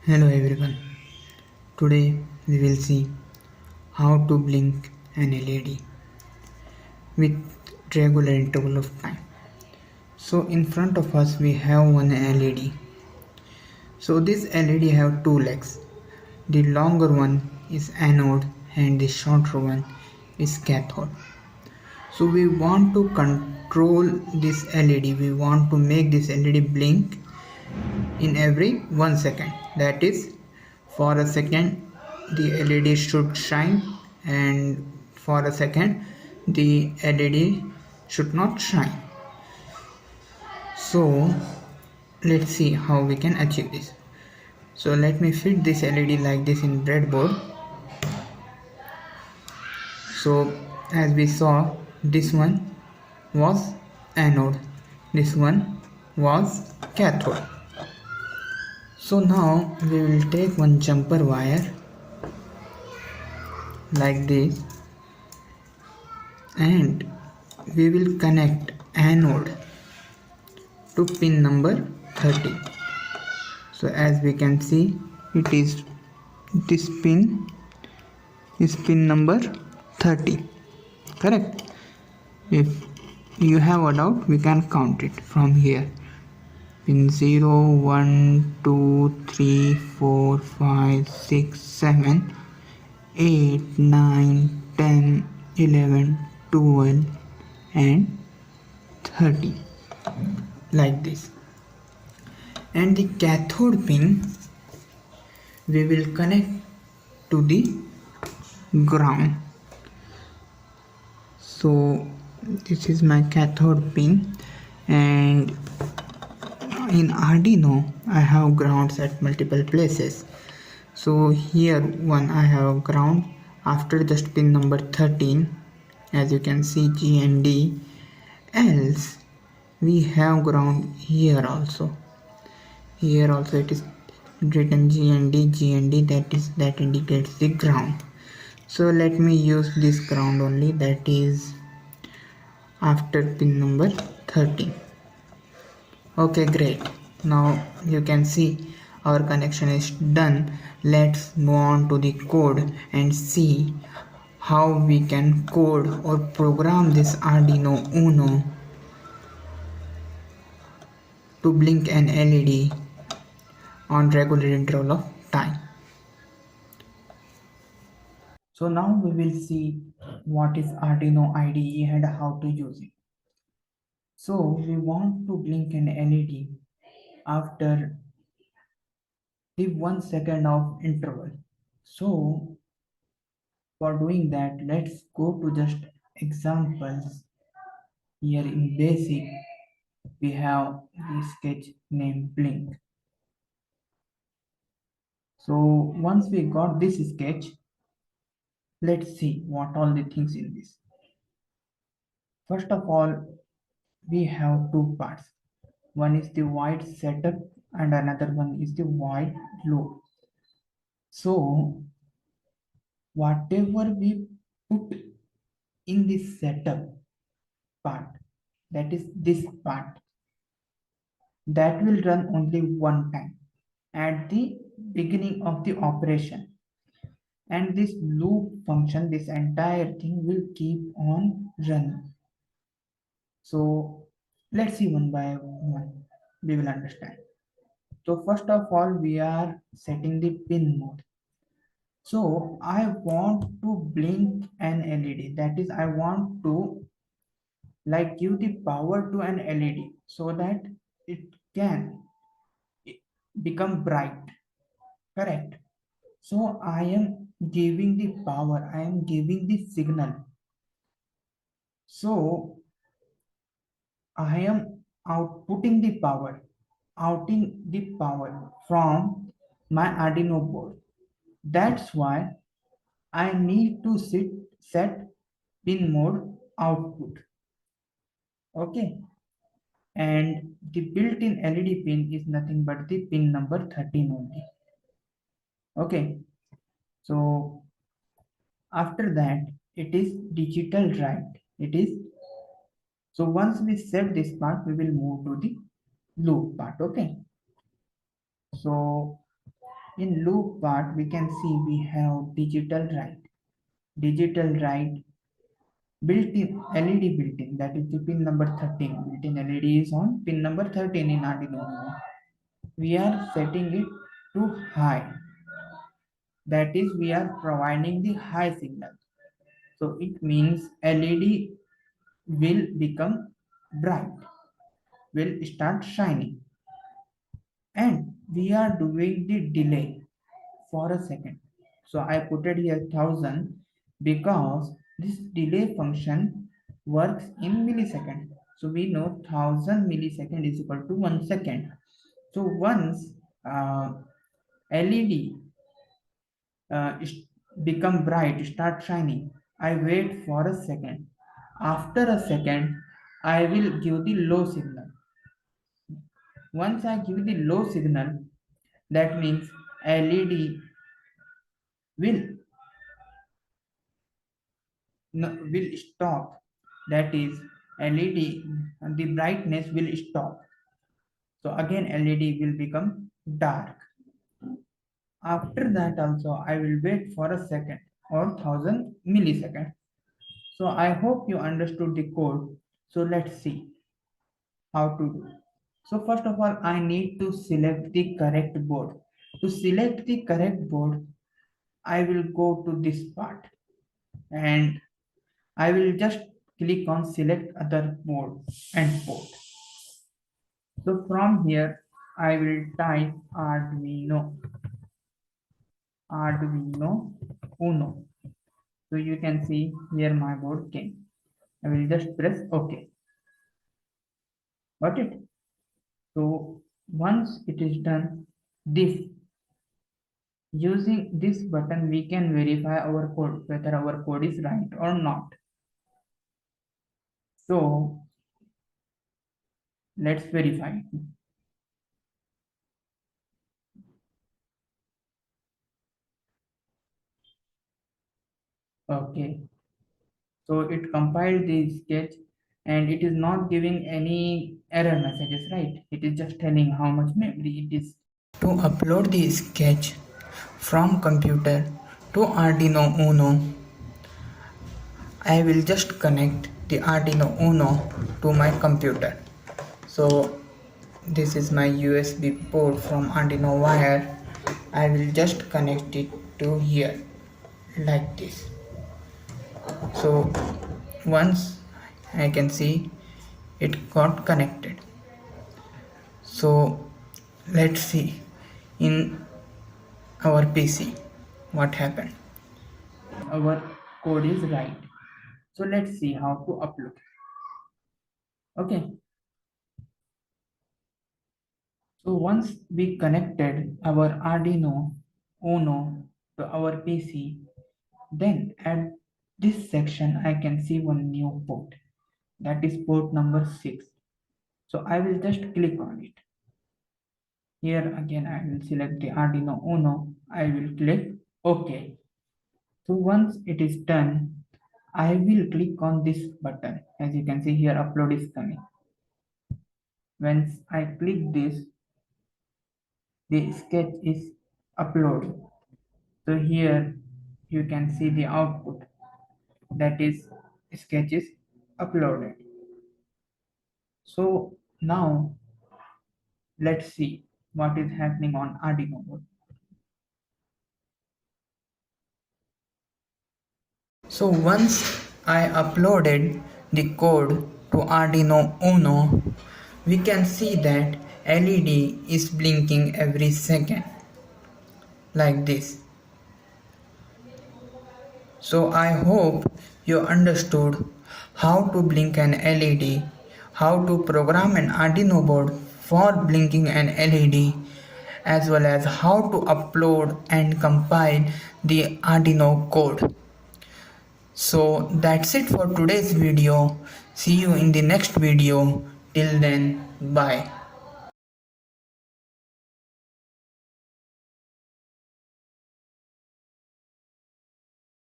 Hello everyone. Today we will see how to blink an LED with regular interval of time. So in front of us we have one LED. So this LED have two legs. The longer one is anode and the shorter one is cathode. So we want to control this LED. We want to make this LED blink in every 1 second. That is, for a second the LED should shine, and for a second the LED should not shine. So let's see how we can achieve this. So let me fit this LED like this in breadboard. So as we saw, this one was anode, this one was cathode. So now we will take one jumper wire like this, and we will connect anode to pin number 30. So as we can see, it is this pin is pin number 30, correct? If you have a doubt, we can count it from here. Pin 0, 1, 2, 3, 4, 5, 6, 7, 8, 9, 10, 11, 12 and 30, like this. And the cathode pin we will connect to the ground. So this is my cathode pin, and in Arduino I have grounds at multiple places. So here one I have ground after just pin number 13, as you can see, G and D. Else we have ground here also. Here also it is written G and D, that indicates the ground. So let me use this ground only, that is after pin number 13. Okay, great. Now you can see our connection is done. Let's move on to the code and see how we can code or program this Arduino Uno to blink an LED on regular interval of time. So now we will see what is Arduino IDE and how to use it. So we want to blink an LED after the 1 second of interval. So for doing that, let's go to just examples. Here in basic, we have the sketch named blink. So once we got this sketch, let's see what all the things in this. First of all, we have two parts. One is the void setup and another one is the void load. So whatever we put in the setup part, that is this part, that will run only one time at the beginning of the operation, and this loop function, this entire thing will keep on running. So let's see one by one, we will understand. So first of all, we are setting the pin mode. So I want to blink an LED, that is I want to like give the power to an LED so that it can become bright, correct? So I am giving the power, I am giving the signal. So I am outputting the power, outing the power from my Arduino board. That's why I need to set pin mode output. Okay. And the built-in LED pin is nothing but the pin number 13 only. Okay. So after that, it is digital write. It is, so once we set this part, we will move to the loop part. Okay. So In loop part, we can see we have digital write. Digital write built-in LED built-in, that is the pin number 13. Built-in LED is on pin number 13 in Arduino. We are setting it to high. That is, we are providing the high signal. So it means LED will become bright, will start shining. And we are doing the delay for a second. So I put it here 1000 because this delay function works in millisecond. So we know 1000 millisecond is equal to 1 second. So once LED become bright, start shining, I wait for a second. After a second, I will give the low signal. Once I give the low signal, that means LED will will stop. That is, LED, the brightness will stop. So again LED will become dark. After that also I will wait for a second or 1000 milliseconds. So I hope you understood the code. So let's see how to do. So first of all, I need to select the correct board. To select the correct board, I will go to this part and I will just click on select other board and port. So from here, I will type Arduino Uno. So you can see here my board came. I will just press OK. Got it? So once it is done, this using this button we can verify our code, whether our code is right or not. So let's verify. Okay. So it compiled the sketch and it is not giving any error messages, right? It is just telling how much memory it is. To upload the sketch from computer to Arduino Uno, I will just connect the Arduino Uno to my computer. So this is my USB port from Arduino wire. I will just connect it to here like this. So once I can see it got connected. So let's see in our PC what happened. Our code is right. So let's see how to upload. Okay. So once we connected our Arduino Uno to our PC, then at this section I can see one new port, that is port number 6. So I will just click on it. Here again I will select the Arduino Uno. I will click OK. So once it is done, I will click on this button. As you can see here, upload is coming. Once I click this, the sketch is uploaded. So here you can see the output, that is sketch is uploaded. So now let's see what is happening on Arduino board. So once I uploaded the code to Arduino Uno, we can see that LED is blinking every second like this. So I hope you understood how to blink an LED, how to program an Arduino board for blinking an LED, as well as how to upload and compile the Arduino code. So that's it for today's video. See you in the next video. Till then, bye.